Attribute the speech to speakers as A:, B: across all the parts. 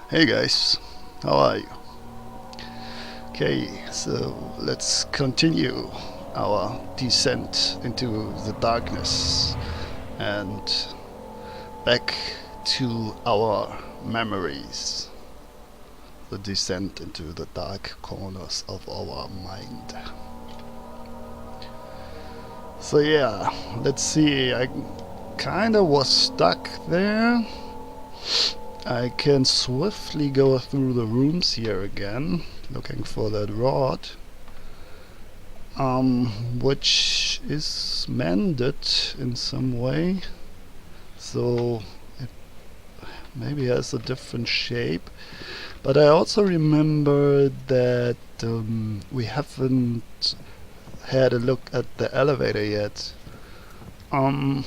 A: Hey guys, how are you? Okay, so let's continue our descent into the darkness and back to our memories. The descent into the dark corners of our mind. So yeah, let's see. I kinda was stuck there. I can swiftly go through the rooms here again, looking for that rod, which is mended in some way, so it maybe has a different shape. But I also remember that we haven't had a look at the elevator yet. Um,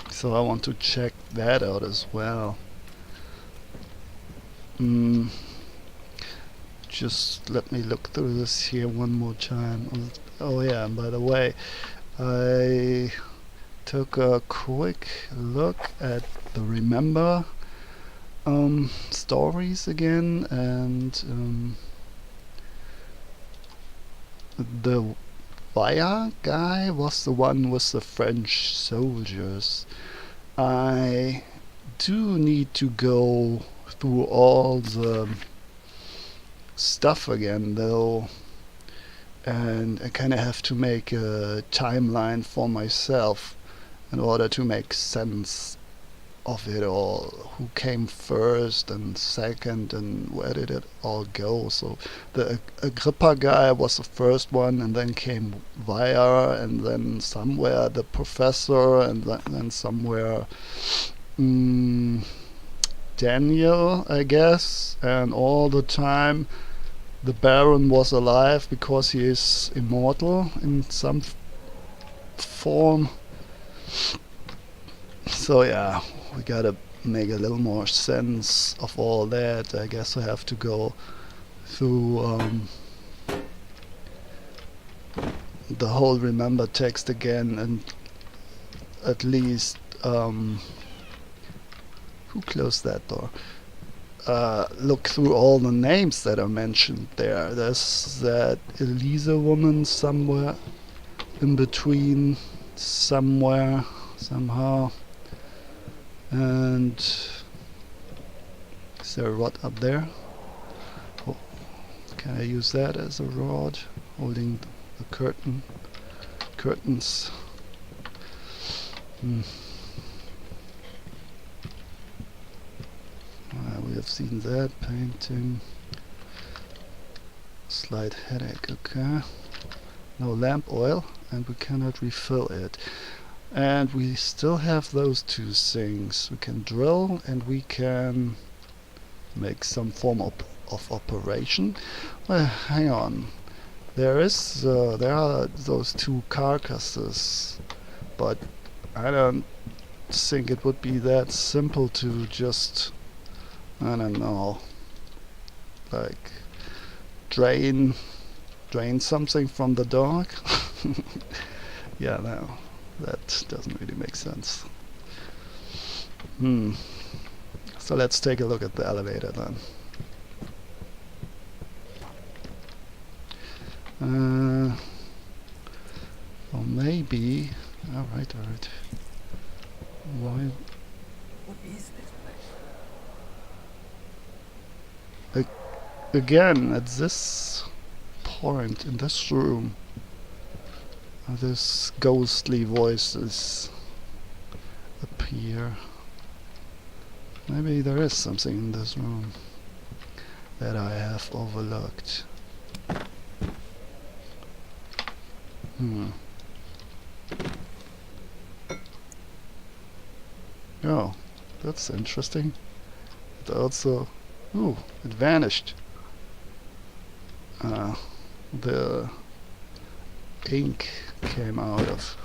A: so I want to check that out as well. Mm, just let me look through this here one more time. Oh yeah, and by the way, I took a quick look at the Remember stories again, and the Vaya guy was the one with the French soldiers. I do need to go through all the stuff again though, and I kind of have to make a timeline for myself in order to make sense of it all. Who came first and second, and where did it all go? So the Agrippa guy was the first one, and then came Vaya, and then somewhere the professor, and then somewhere mm, Daniel, I guess, and all the time the Baron was alive because he is immortal in some form. So yeah, we gotta make a little more sense of all that. I guess I have to go through the whole Remember text again, and at least who closed that door? Look through all the names that are mentioned there. There's that Elisa woman somewhere in between, somewhere, somehow. And is there a rod up there? Oh, can I use that as a rod? Holding the curtains. We have seen that painting. Slight headache, okay. No lamp oil, and we cannot refill it. And we still have those two things. We can drill, and we can make some form of operation. Well, hang on. There are those two carcasses, but I don't think it would be that simple to just, I don't know, like drain something from the dog. Yeah, no, that doesn't really make sense. So let's take a look at the elevator then. Or maybe, alright. Why?
B: What is this place?
A: Again, at this point in this room, this ghostly voices appear. Maybe there is something in this room that I have overlooked. Oh, that's interesting. It also... Ooh, it vanished. The ink came out of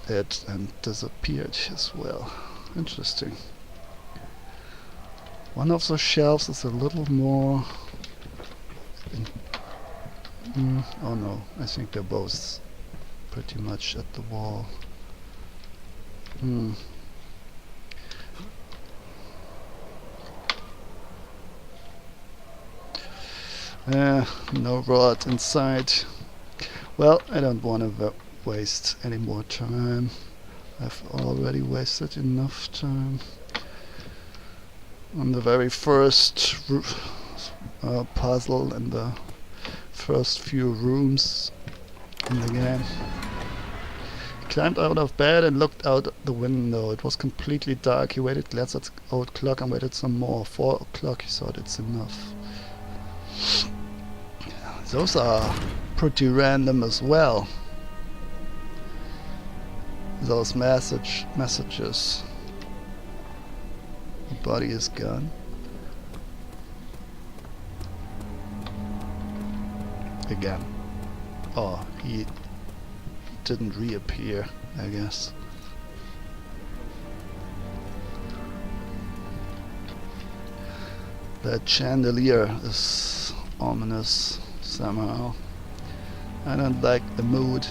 A: it and disappeared as well. Interesting. One of the shelves is a little more... oh no, I think they're both pretty much at the wall. No rod inside. Well, I don't want to waste any more time. I've already wasted enough time on the very first puzzle and the first few rooms in the game. Climbed out of bed and looked out the window. It was completely dark. He waited, glanced at the old clock and waited some more. 4 o'clock, he thought it's enough. Those are pretty random as well. Those messages. The body is gone. Again. Oh, he didn't reappear, I guess. That chandelier is ominous somehow. I don't like the mood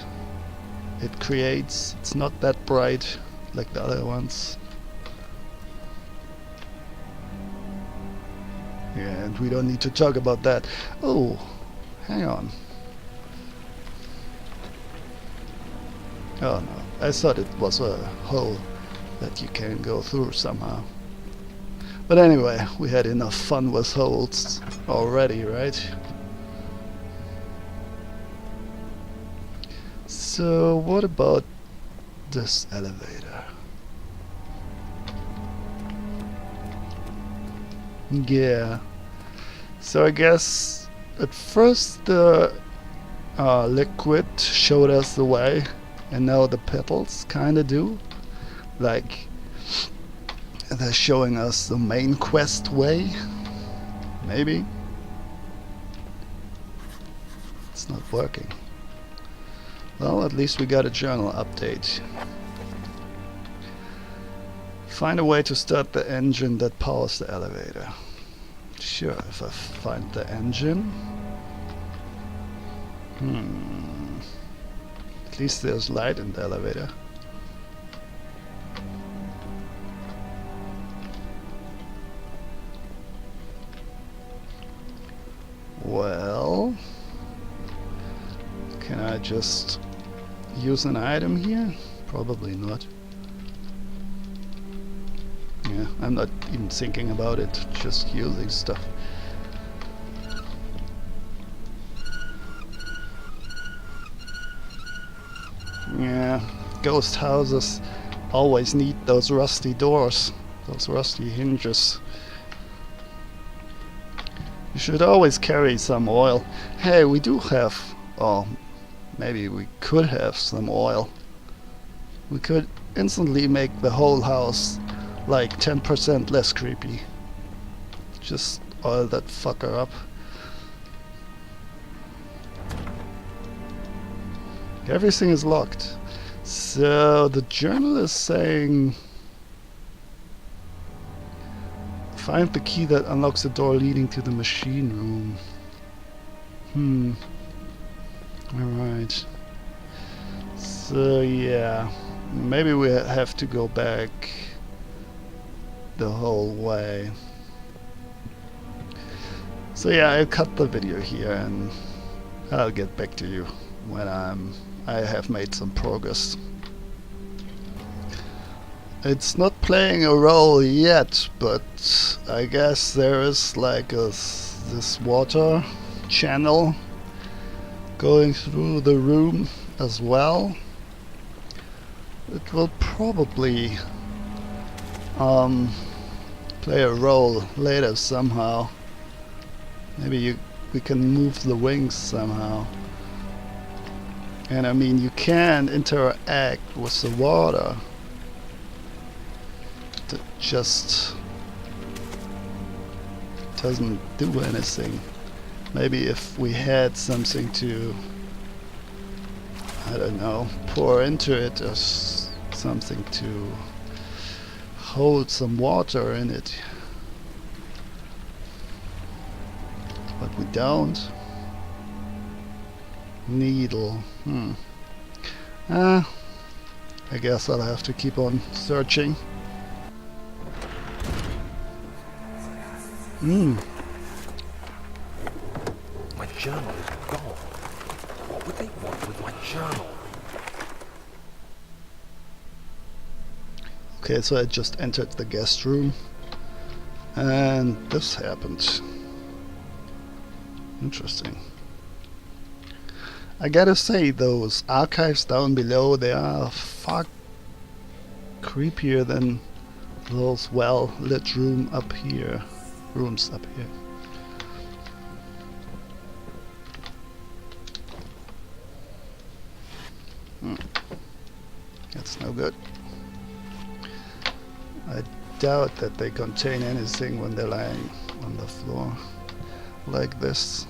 A: it creates. It's not that bright like the other ones. Yeah, and we don't need to talk about that. Oh, hang on. Oh no, I thought it was a hole that you can go through somehow. But anyway, we had enough fun with holes already, right? So what about this elevator? Yeah. So I guess at first the liquid showed us the way, and now the petals kinda do. Like they're showing us the main quest way. Maybe. It's not working. Well, at least we got a journal update. Find a way to start the engine that powers the elevator. Sure, if I find the engine. At least there's light in the elevator. Well, can I just use an item here? Probably not. Yeah, I'm not even thinking about it, just using stuff. Yeah, ghost houses always need those rusty doors, those rusty hinges. You should always carry some oil. Hey, we do have, oh, maybe we could have some oil. We could instantly make the whole house like 10% less creepy. Just oil that fucker up. Everything is locked. So the journal is saying find the key that unlocks the door leading to the machine room. Alright. So yeah, maybe we have to go back the whole way. So yeah, I'll cut the video here and I'll get back to you when I have made some progress. It's not playing a role yet, but I guess there is like this water channel going through the room as well. It will probably play a role later somehow. Maybe we can move the wings somehow. And I mean, you can interact with the water. It just doesn't do anything. Maybe if we had something to, I don't know, pour into it or something to hold some water in it. But we don't. Needle. I guess I'll have to keep on searching.
C: journal is gone. What would they want with my journal?
A: Okay, so I just entered the guest room and this happened. Interesting. I gotta say, those archives down below, they are far creepier than those well-lit rooms up here. That's no good. I doubt that they contain anything when they're lying on the floor like this.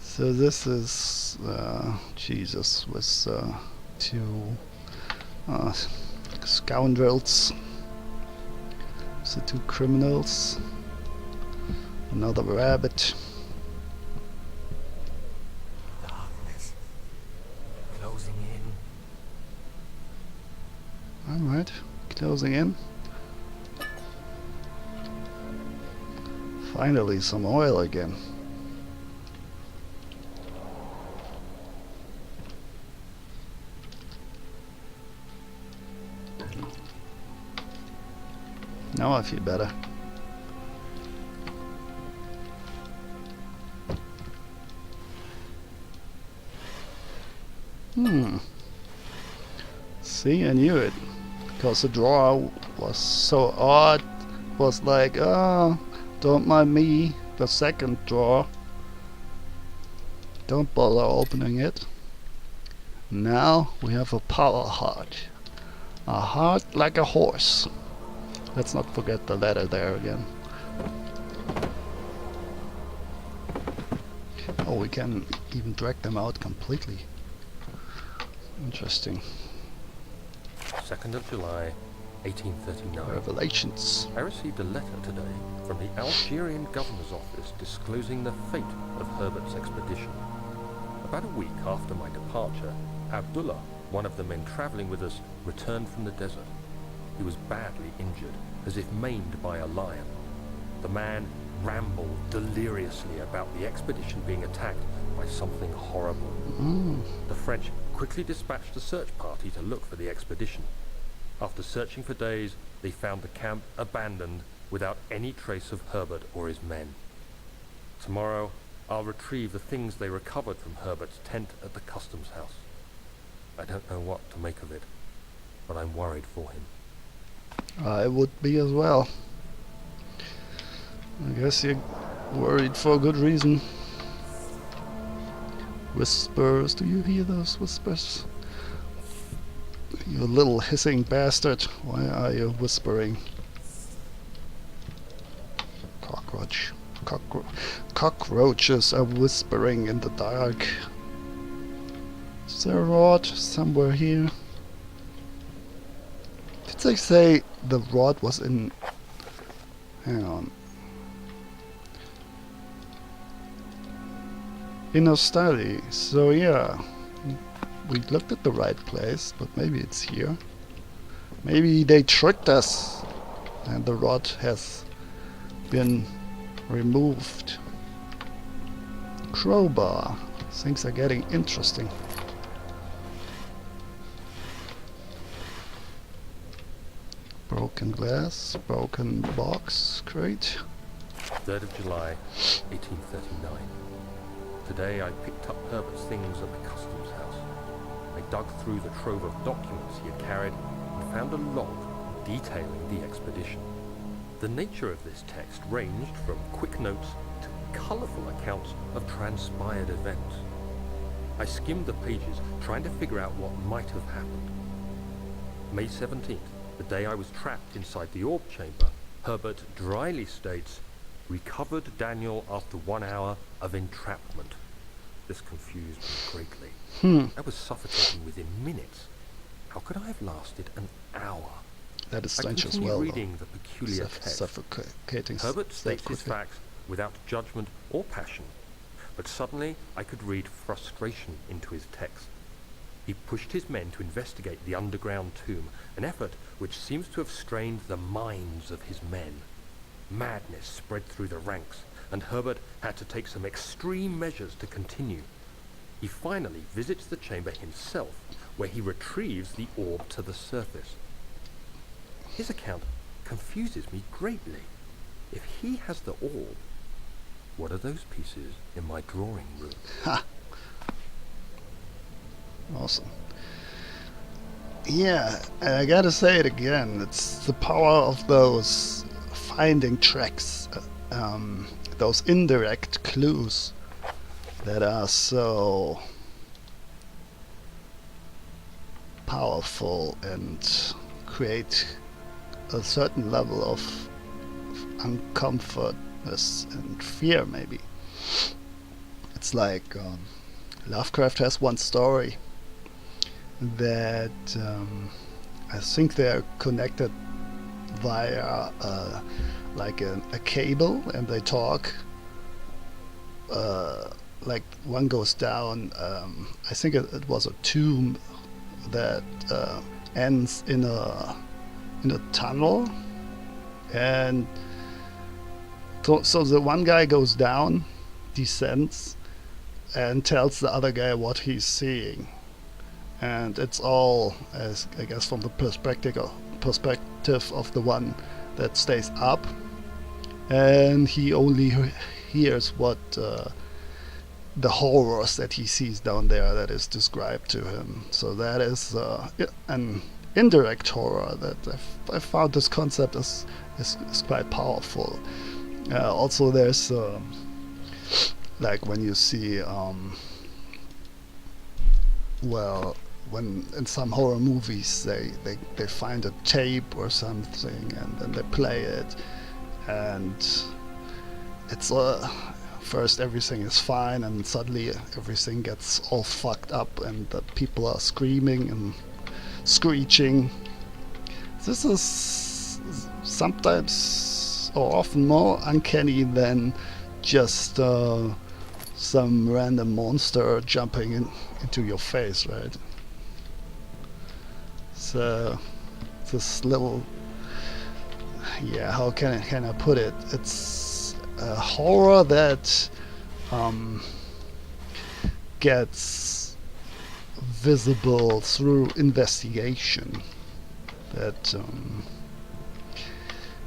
A: So this is Jesus with two scoundrels. The two criminals. Another rabbit.
B: Darkness. Closing in.
A: Alright, closing in. Finally some oil again. Now I feel better. See, I knew it. Because the drawer was so odd. It was like, oh, don't mind me. The second drawer. Don't bother opening it. Now we have a power heart. A heart like a horse. Let's not forget the letter there again. Oh, we can even drag them out completely. Interesting.
C: 2nd of July, 1839.
A: Revelations.
C: I received a letter today from the Algerian governor's office disclosing the fate of Herbert's expedition. About a week after my departure, Abdullah, one of the men travelling with us, returned from the desert. He was badly injured, as if maimed by a lion. The man rambled deliriously about the expedition being attacked by something horrible. The French quickly dispatched a search party to look for the expedition. After searching for days, they found the camp abandoned without any trace of Herbert or his men. Tomorrow, I'll retrieve the things they recovered from Herbert's tent at the customs house. I don't know what to make of it, but I'm worried for him.
A: I would be as well. I guess you're worried for good reason. Whispers, do you hear those whispers? You little hissing bastard, why are you whispering? Cockroaches are whispering in the dark. Is there a rod somewhere here? Did they say the rod was in... Hang on. In a study, so yeah. We looked at the right place, but maybe it's here. Maybe they tricked us and the rod has been removed. Crowbar. Things are getting interesting. Broken glass, broken box, great.
C: 3rd of July, 1839. Today I picked up Herbert's things at the customs house. I dug through the trove of documents he had carried and found a log detailing the expedition. The nature of this text ranged from quick notes to colourful accounts of transpired events. I skimmed the pages, trying to figure out what might have happened. May 17th, the day I was trapped inside the orb chamber, Herbert dryly states, "Recovered Daniel after 1 hour of entrapment." This confused me greatly. I was suffocating within minutes. How could I have lasted an hour?
A: That is
C: I
A: strange as
C: continued
A: well.
C: reading the peculiar text.
A: Suffocating.
C: Herbert states his facts without judgment or passion, but suddenly I could read frustration into his text. He pushed his men to investigate the underground tomb, an effort which seems to have strained the minds of his men. Madness spread through the ranks. and Herbert had to take some extreme measures to continue. He finally visits the chamber himself, where he retrieves the orb to the surface. His account confuses me greatly. If he has the orb, what are those pieces in my drawing room?
A: Ha! Awesome. Yeah, and I gotta say it again. It's the power of those finding tracks, those indirect clues that are so powerful and create a certain level of uncomfortness and fear, maybe. It's like Lovecraft has one story that I think they're connected via like a cable, and they talk. Like one goes down. I think it was a tomb that ends in a tunnel, and so the one guy goes down, descends, and tells the other guy what he's seeing, and it's all, as I guess, from the perspective of the one that stays up, and he only hears what the horrors that he sees down there that is described to him. So that is an indirect horror that I found this concept is quite powerful. Also, there's like when you see well, when in some horror movies they find a tape or something, and then they play it, and it's first everything is fine, and suddenly everything gets all fucked up, and the people are screaming and screeching. This is sometimes or often more uncanny than just some random monster jumping into your face, right? So this little, yeah, how can I put it? It's a horror that gets visible through investigation. That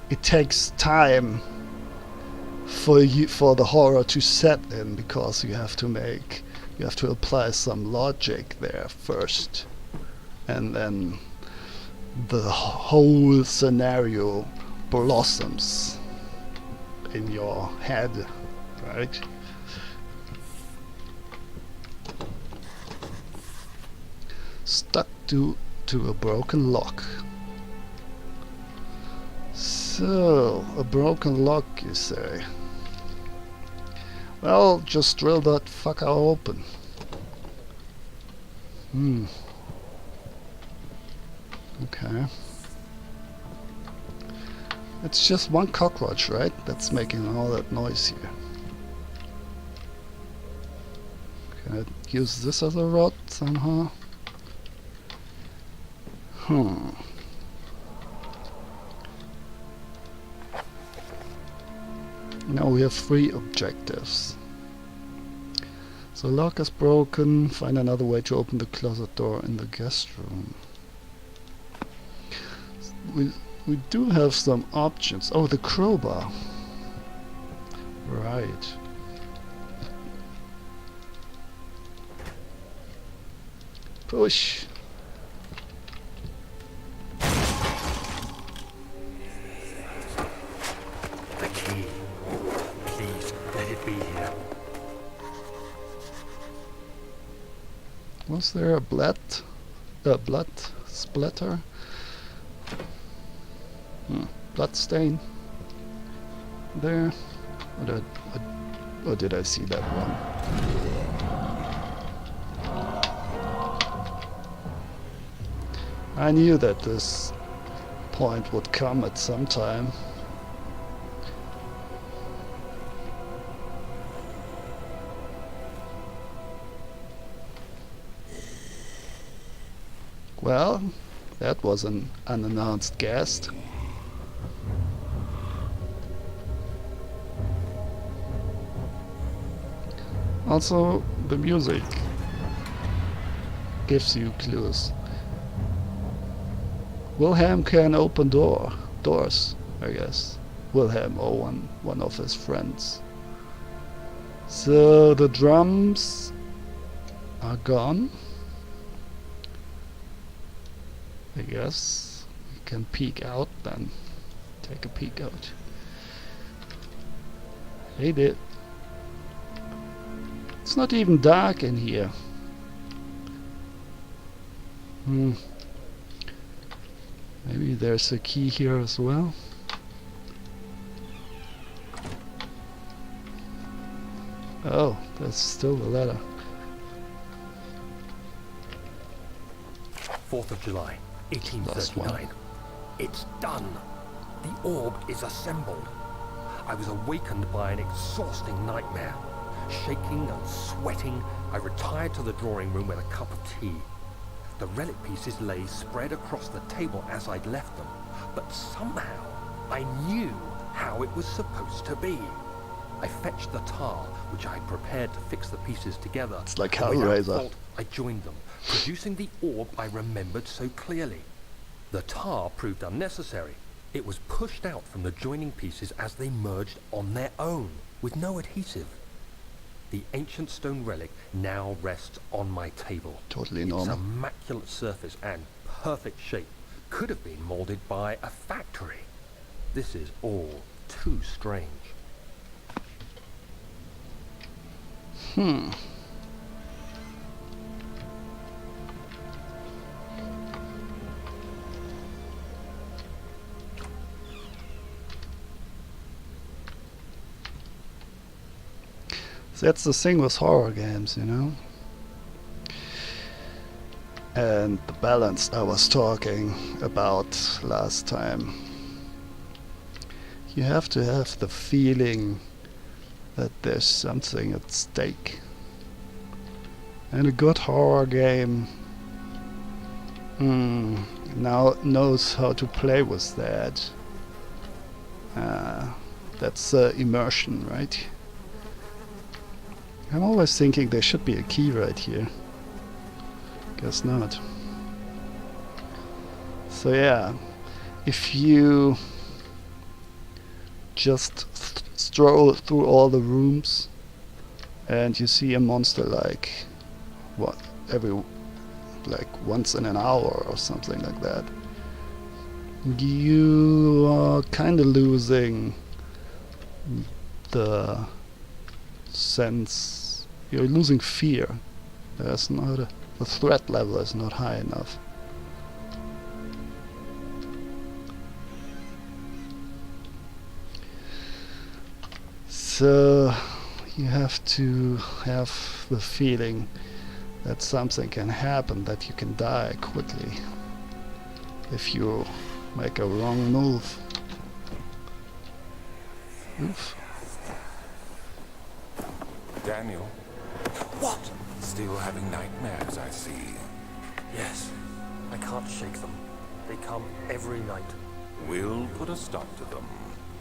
A: it takes time for the horror to set in, because you have to apply some logic there first, and then the whole scenario blossoms in your head, right? Stuck to a broken lock. So, a broken lock, you say? Well, just drill that fucker open. Okay. It's just one cockroach, right? That's making all that noise here. Can I use this as a rod somehow? Now we have 3 objectives. So lock is broken. Find another way to open the closet door in the guest room. We do have some options. Oh, the crowbar. Right. Push.
B: The key. Please, let it be here.
A: Was there a blood splatter? Blood stain there? Or did I see that one? I knew that this point would come at some time. Well, that was an unannounced guest. Also, the music gives you clues. Wilhelm can open doors, I guess. Wilhelm or one of his friends. So the drums are gone. I guess we can peek out then. Take a peek out. Hey there. It's not even dark in here. Maybe there's a key here as well. Oh, there's still the letter.
C: 4th of July,
A: Last one.
C: 1839. It's done. The orb is assembled. I was awakened by an exhausting nightmare. Shaking and sweating, I retired to the drawing room with a cup of tea. The relic pieces lay spread across the table as I'd left them, but somehow I knew how it was supposed to be. I fetched the tar, which I had prepared to fix the pieces together.
A: It's like
C: and without
A: Hellraiser.
C: fault, I joined them, producing the orb I remembered so clearly. The tar proved unnecessary. It was pushed out from the joining pieces as they merged on their own, with no adhesive. The ancient stone relic now rests on my table.
A: Totally
C: Its
A: normal.
C: immaculate surface and perfect shape could have been molded by a factory. This is all too strange.
A: That's the thing with horror games, you know? And the balance I was talking about last time. You have to have the feeling that there's something at stake. And a good horror game now knows how to play with that. That's immersion, right? I'm always thinking there should be a key right here. Guess not. So yeah, if you just stroll through all the rooms and you see a monster like once in an hour or something like that, you are kind of losing the sense. You're losing fear. There's not the threat level is not high enough. So you have to have the feeling that something can happen, that you can die quickly if you make a wrong move. Oof.
D: Daniel,
C: What?
D: still having nightmares, I see.
C: Yes, I can't shake them. They come every night.
D: We'll put a stop to them.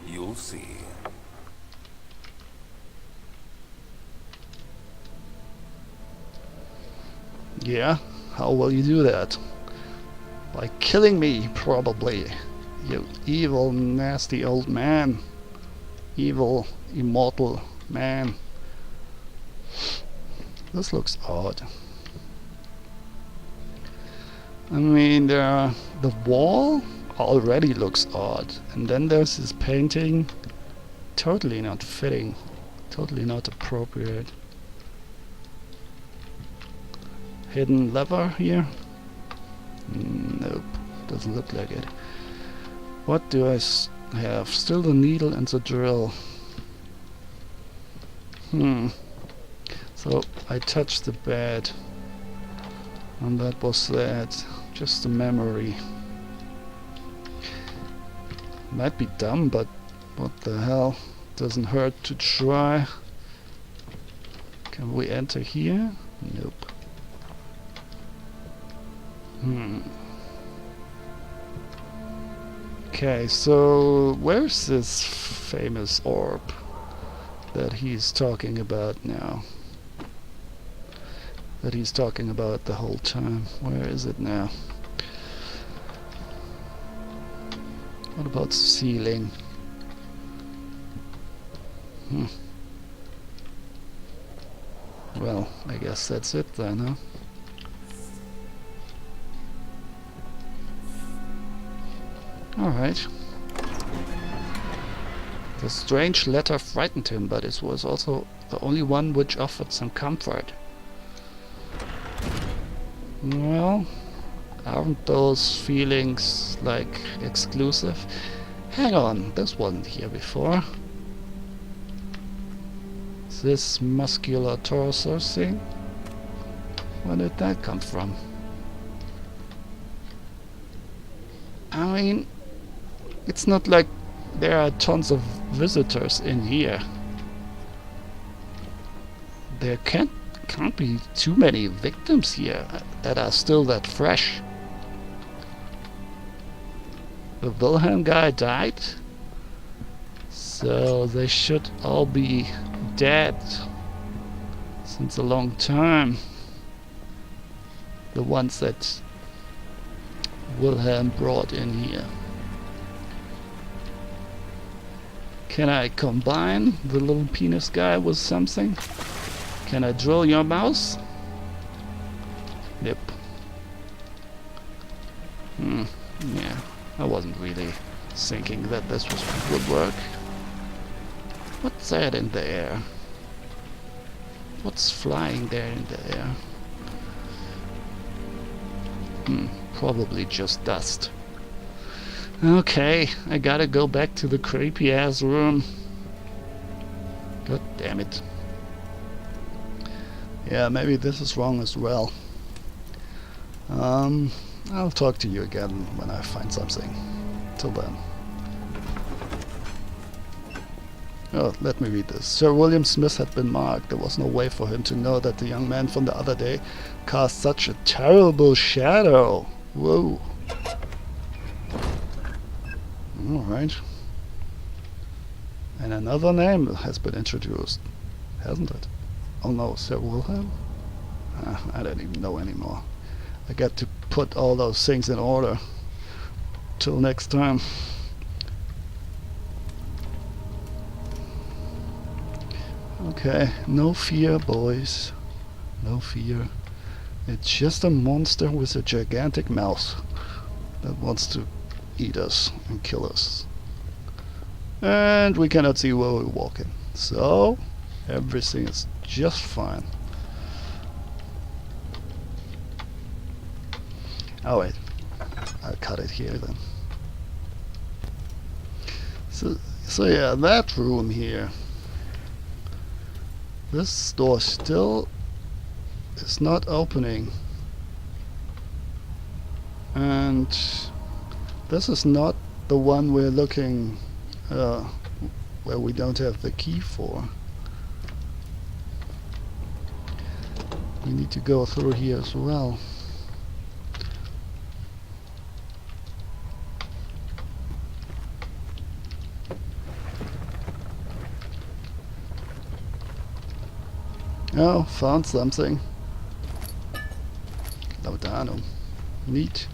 D: You'll see.
A: Yeah, how will you do that? By killing me, probably. You evil, nasty old man. Evil, immortal man. This looks odd. I mean, the wall already looks odd. And then there's this painting. Totally not fitting. Totally not appropriate. Hidden lever here? Nope, doesn't look like it. What do I have? Still the needle and the drill. So I touched the bed, and that was that. Just a memory. Might be dumb, but what the hell? Doesn't hurt to try. Can we enter here? Nope. Okay, so where's this famous orb that he's talking about now? that he's talking about the whole time. Where is it now? What about ceiling? Well, I guess that's it then, huh? Alright. The strange letter frightened him, but it was also the only one which offered some comfort. Well, aren't those feelings, like, exclusive? Hang on, this wasn't here before. Is this muscular torso thing? Where did that come from? I mean, it's not like there are tons of visitors in here. There can't be too many victims here that are still that fresh. The Wilhelm guy died, so they should all be dead since a long time. The ones that Wilhelm brought in here. Can I combine the little penis guy with something? Can I drill your mouse? Yep. Yeah, I wasn't really thinking that this would work. What's that in the air? What's flying there in the air? Probably just dust. Okay, I gotta go back to the creepy ass room. God damn it. Yeah, maybe this is wrong as well. I'll talk to you again when I find something. Till then. Oh, let me read this. Sir William Smith had been marked. There was no way for him to know that the young man from the other day cast such a terrible shadow. Whoa. Alright. And another name has been introduced, hasn't it? Oh no, Sir Wilhelm? I don't even know anymore. I got to put all those things in order. Till next time. Okay, no fear, boys. No fear. It's just a monster with a gigantic mouth that wants to eat us and kill us. And we cannot see where we're walking. So, everything is just fine. Oh wait, I'll cut it here then. So yeah, that room here. This door still is not opening. And this is not the one we're looking, where we don't have the key for. We need to go through here as well. Oh, found something. Laudanum. Neat.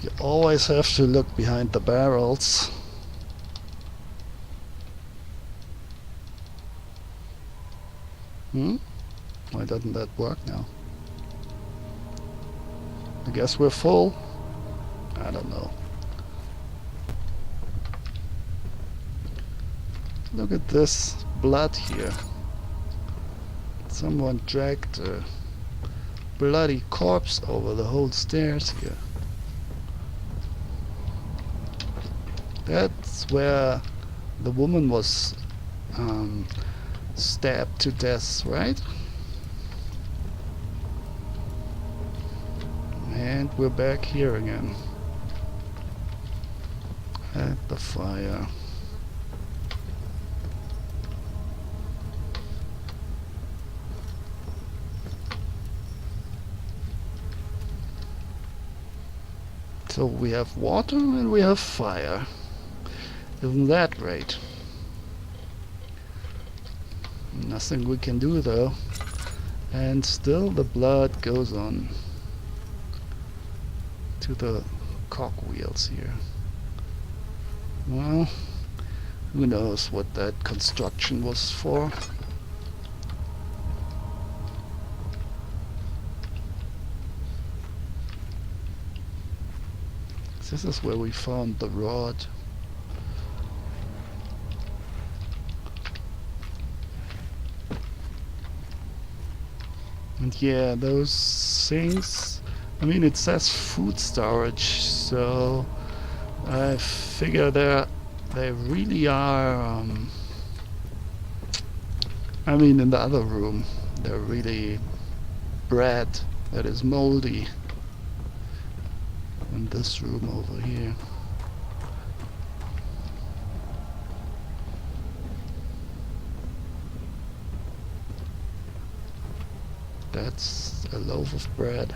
A: You always have to look behind the barrels. Why doesn't that work now? I guess we're full. I don't know. Look at this blood here. Someone dragged a bloody corpse over the whole stairs here. That's where the woman was stabbed to death, right? And we're back here again. At the fire. So we have water and we have fire. Isn't that great? Nothing we can do though. And still the blood goes on to the cogwheels here. Well, who knows what that construction was for. This is where we found the rod. And yeah, those things, I mean, it says food storage, so I figure they really are, I mean, in the other room, they're really bread that is moldy. In this room over here. That's a loaf of bread.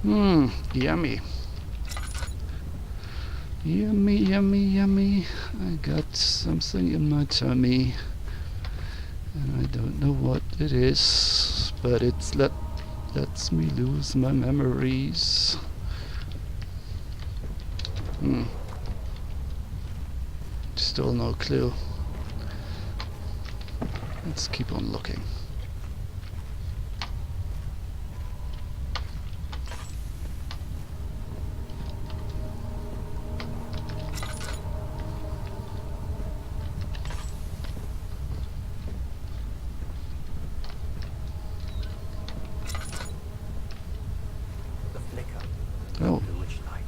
A: Yummy. Yummy, yummy, yummy. I got something in my tummy. And I don't know what it is, but it's lets me lose my memories. Still no clue. Let's keep on looking.
B: The flicker.
A: Oh.
B: Bluish light.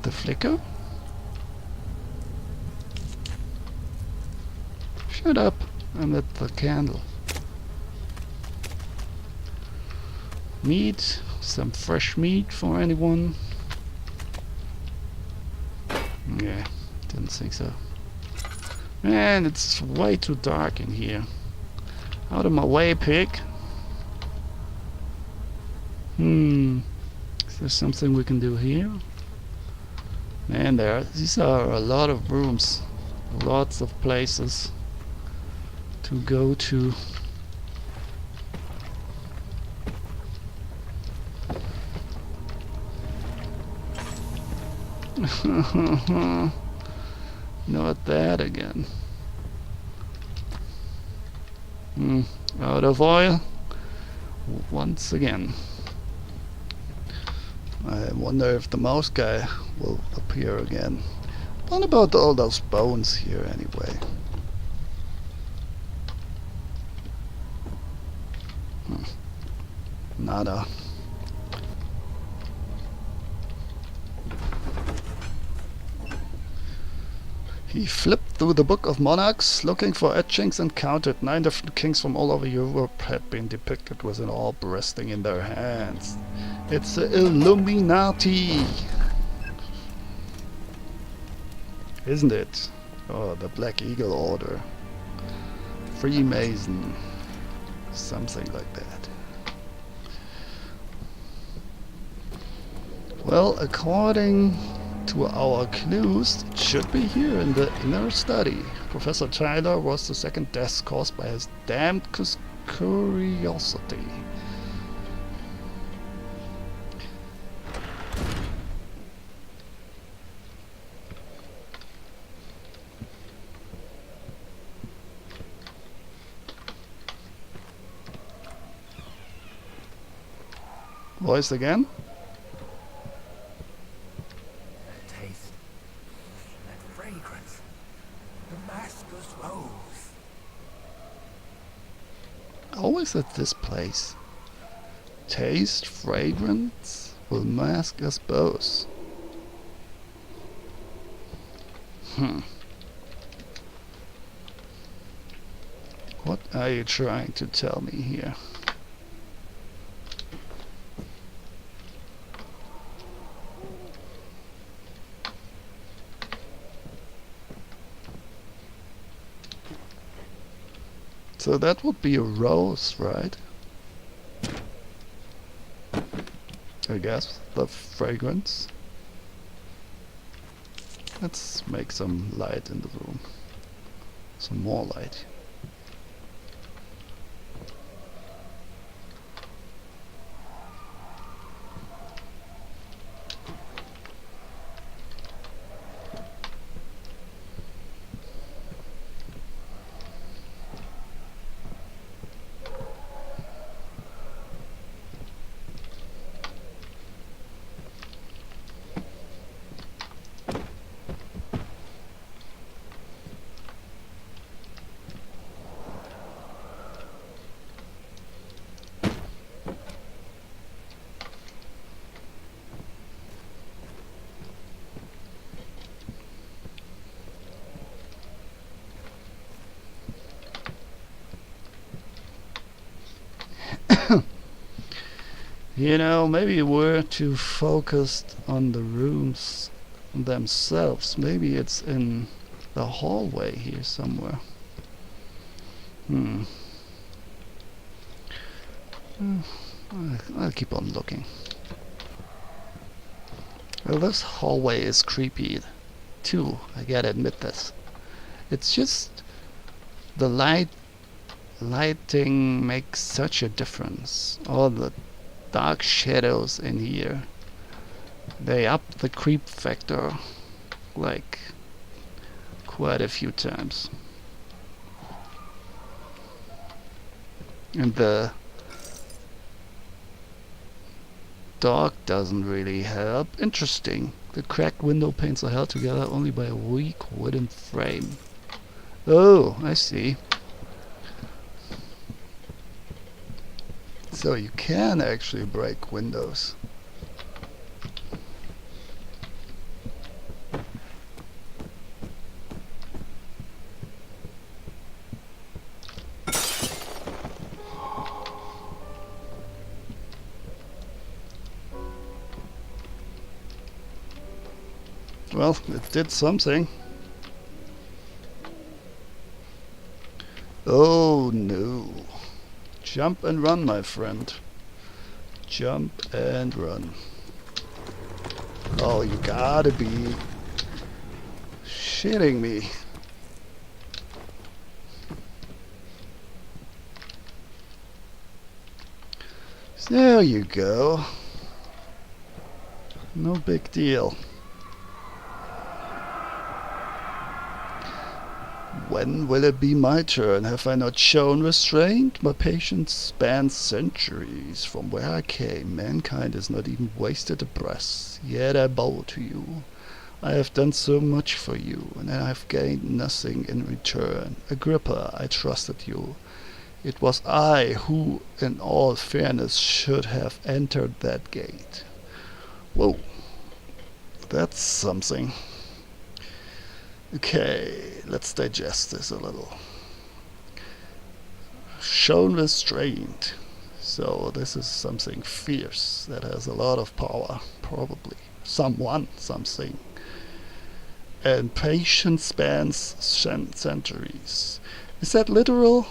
A: The flicker? Shut up. I'm at the candle. Meat. Some fresh meat for anyone? Yeah, didn't think so. Man, it's way too dark in here. Out of my way, pig. Is there something we can do here? Man, these are a lot of rooms. Lots of places to go to. Not that again. Out of oil once again. I wonder if the mouse guy will appear again. What about all those bones here anyway? Nada. He flipped through the Book of Monarchs, looking for etchings, and counted 9 different kings from all over Europe had been depicted with an orb resting in their hands. It's the Illuminati! Isn't it? Oh, the Black Eagle Order. Freemason. Something like that. Well, according to our clues, it should be here in the inner study. Professor Tyler was the second death caused by his damned curiosity. Voice again?
B: That taste. That fragrance. The master's rose.
A: Always at this place. Taste, fragrance will mask us both. What are you trying to tell me here? So that would be a rose, right? I guess, the fragrance. Let's make some light in the room. Some more light. You know, maybe we're too focused on the rooms themselves. Maybe it's in the hallway here somewhere. Hmm. I'll keep on looking. Well, this hallway is creepy too, I gotta admit this. It's just the lighting makes such a difference. All the dark shadows in here, they up the creep factor like quite a few times. And the dark doesn't really help. Interesting. The cracked window panes are held together only by a weak wooden frame. Oh, I see. So you can actually break windows. Well, it did something. Oh no. Jump and run, my friend. Jump and run. Oh, you gotta be shitting me. There you go. No big deal. When will it be my turn? Have I not shown restraint? My patience spans centuries. From where I came, mankind has not even wasted a breath. Yet I bow to you. I have done so much for you, and I have gained nothing in return. Agrippa, I trusted you. It was I who, in all fairness, should have entered that gate. Whoa. That's something. Okay, let's digest this a little. Shown restraint. So this is something fierce that has a lot of power, probably. Someone, something. And patience spans centuries. Is that literal?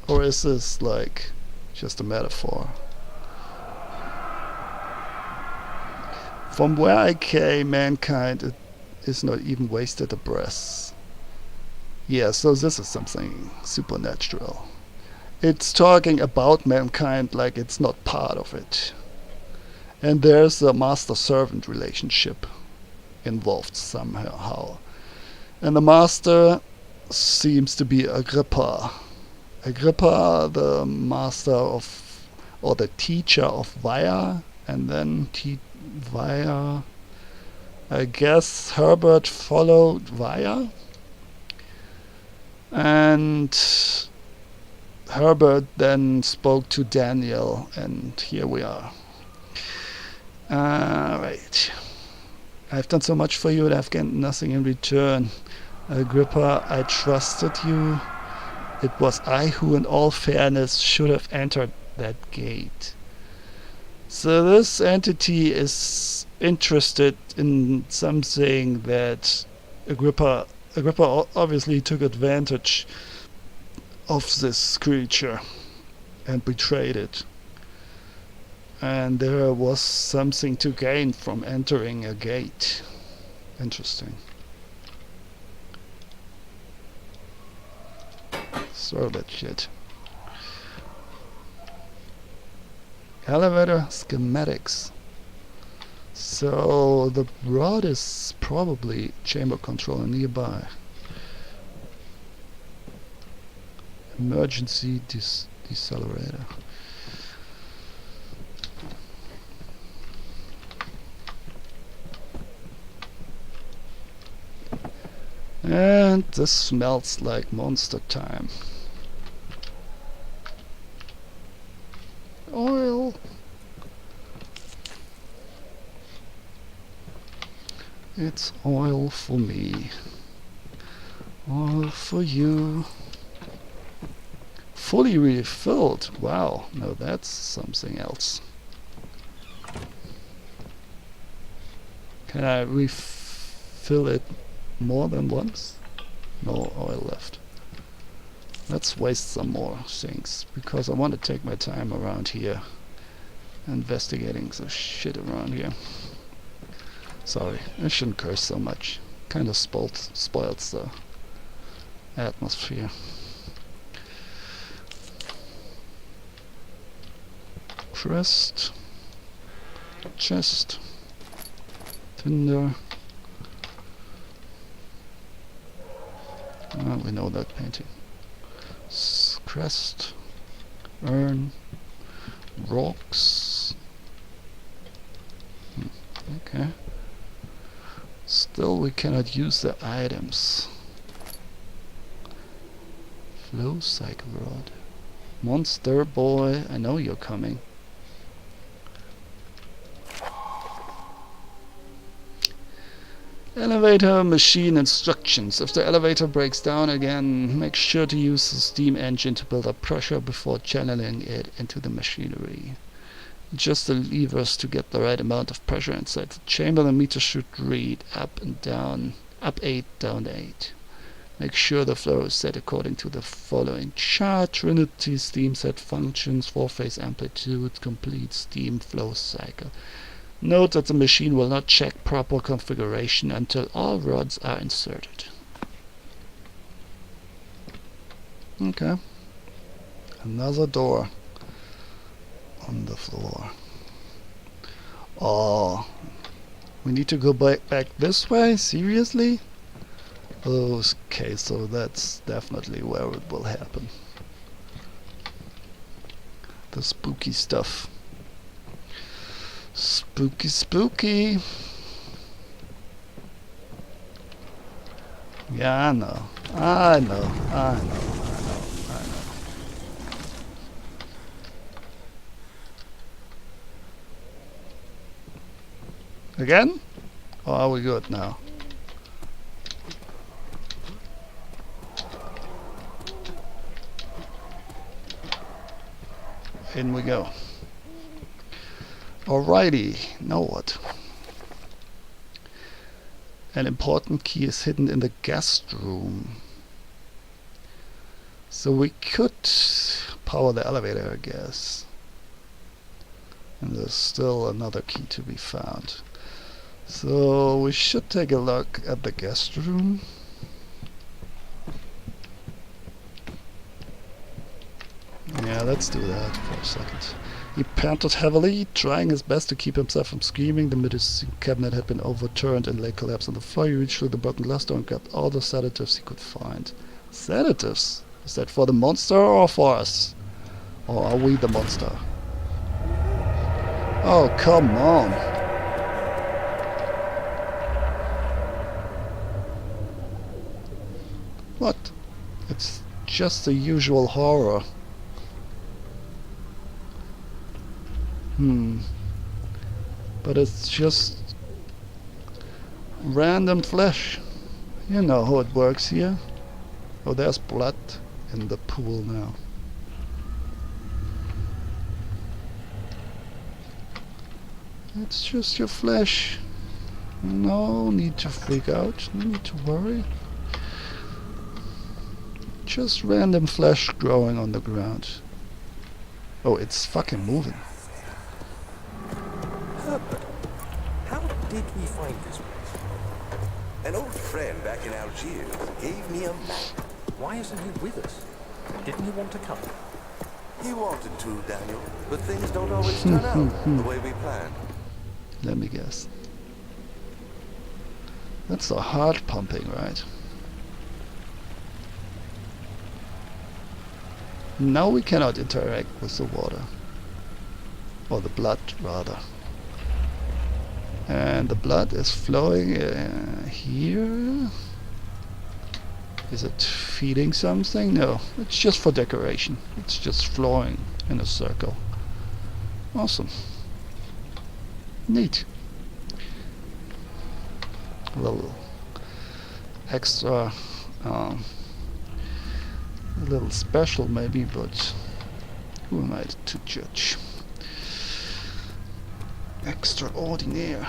A: Or is this like just a metaphor? From where I came, mankind is not even wasted a breath. Yeah, so this is something supernatural. It's talking about mankind like it's not part of it. And there's a master-servant relationship involved somehow. And the master seems to be Agrippa. Agrippa, the master of, or the teacher of Via, and then Via, I guess Herbert followed Via, and Herbert then spoke to Daniel, and here we are. Alright. I've done so much for you and I've gained nothing in return. Agrippa, I trusted you. It was I who in all fairness should have entered that gate. So this entity is interested in something that Agrippa obviously took advantage of this creature and betrayed it. And there was something to gain from entering a gate. Interesting. Throw that shit. Elevator schematics. So the rod is probably chamber controller nearby. Emergency decelerator. And this smells like monster time. Oil. It's oil for me. Oil for you. Fully refilled. Wow, no, that's something else. Can I refill it more than once? No oil left. Let's waste some more things, because I want to take my time around here investigating the shit around here. Sorry, I shouldn't curse so much. Kind of spoils the atmosphere. Crest, chest, tinder. Well, we know that painting. Crest, urn, rocks. Okay. Still, we cannot use the items. Flow cycle rod. Monster boy, I know you're coming. Elevator machine instructions. If the elevator breaks down again, make sure to use the steam engine to build up pressure before channeling it into the machinery. Adjust the levers to get the right amount of pressure inside the chamber. The meter should read up and down, up 8, down 8. Make sure the flow is set according to the following chart. Trinity steam set functions, 4-phase amplitude, complete steam flow cycle. Note that the machine will not check proper configuration until all rods are inserted. Okay. Another door on the floor. Oh, we need to go back this way? Seriously? Okay, so that's definitely where it will happen. The spooky stuff. Spooky, spooky. Yeah, I know. I know. I know. Again? Or are we good now? In we go. Alrighty, now what? An important key is hidden in the guest room. So we could power the elevator, I guess. And there's still another key to be found. So we should take a look at the guest room. Yeah, let's do that for a second. He panted heavily, trying his best to keep himself from screaming. The medicine cabinet had been overturned and lay collapsed on the floor. He reached through the broken glass door and grabbed all the sedatives he could find. Sedatives? Is that for the monster or for us? Or are we the monster? Oh, come on. What? It's just the usual horror. But it's just random flesh. You know how it works here. Oh, there's blood in the pool now. It's just your flesh. No need to freak out. No need to worry. Just random flesh growing on the ground. Oh, it's fucking moving.
C: Herbert, how did we find this place?
E: An old friend back in Algiers gave me a map.
C: Why isn't he with us? Didn't he want to come?
E: He wanted to, Daniel, but things don't always turn out the way we planned.
A: Let me guess. That's the heart pumping, right? Now we cannot interact with the water. Or the blood, rather. And the blood is flowing here. Is it feeding something? No, it's just for decoration. It's just flowing in a circle. Awesome. Neat. A little extra, a little special maybe, but who am I to judge? Extraordinaire.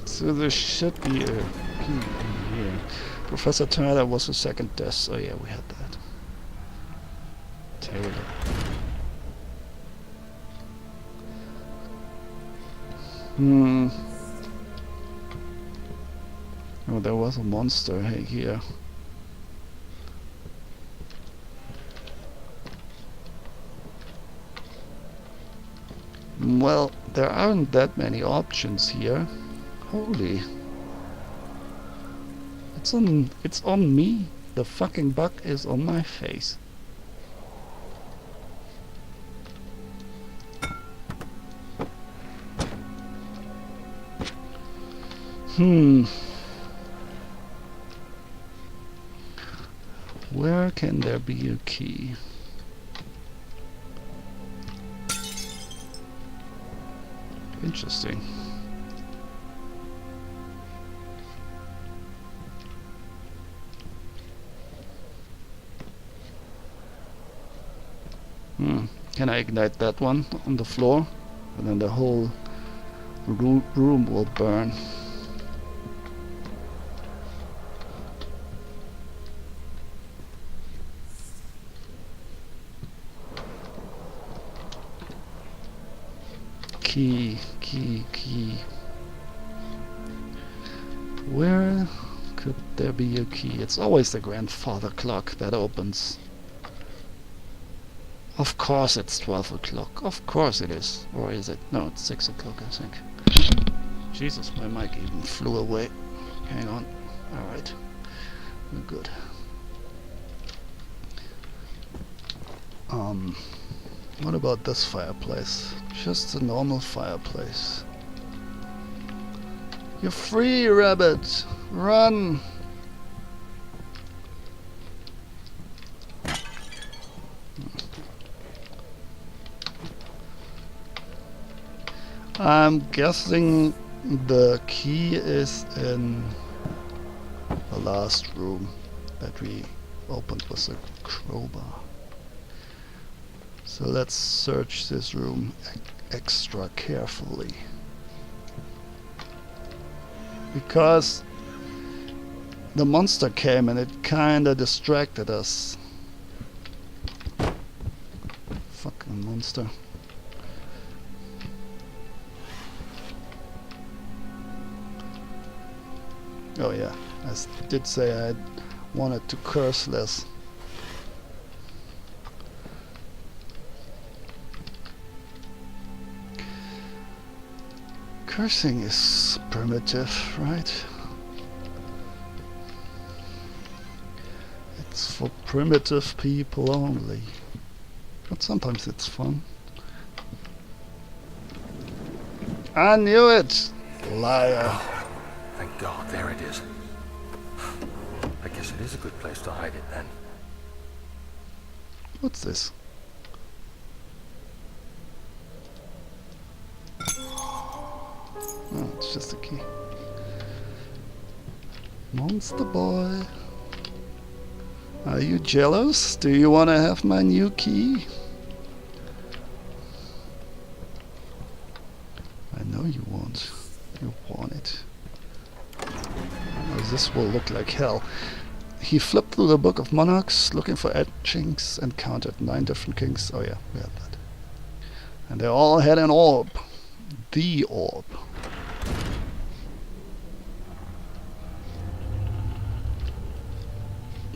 A: So there should be a key in here. Professor Tyler was the second death. Oh yeah, we had that. Terrible. Oh, there was a monster here. Well, there aren't that many options here. Holy. It's on me. The fucking bug is on my face. Where can there be a key? Interesting. Can I ignite that one on the floor? And then the whole room will burn. Key. Where could there be a key? It's always the grandfather clock that opens. Of course it's 12 o'clock. Of course it is. Or is it? No, it's 6 o'clock, I think. Jesus, my mic even flew away. Hang on. Alright. We're good. What about this fireplace? Just a normal fireplace. You're free, rabbit! Run! I'm guessing the key is in the last room that we opened with a crowbar. So let's search this room extra carefully. Because the monster came and it kinda distracted us. Fucking monster. Oh yeah, I did say I wanted to curse less. Cursing is primitive, right? It's for primitive people only. But sometimes it's fun. I knew it! Liar.
C: Thank God, there it is. I guess it is a good place to hide it then.
A: What's this? Oh, it's just a key. Monster boy. Are you jealous? Do you want to have my new key? I know you want. You want it. Oh, this will look like hell. He flipped through the Book of Monarchs looking for etchings and counted 9 different kings. Oh yeah, we had that. And they all had an orb. The orb.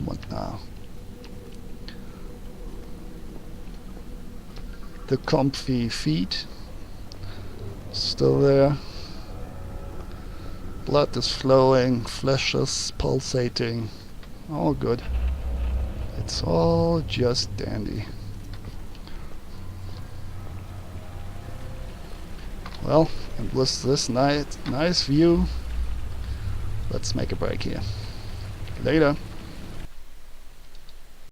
A: What now? The comfy feet still there. Blood is flowing, flesh is pulsating. All good. It's all just dandy. Well, and with this nice view, let's make a break here. Later.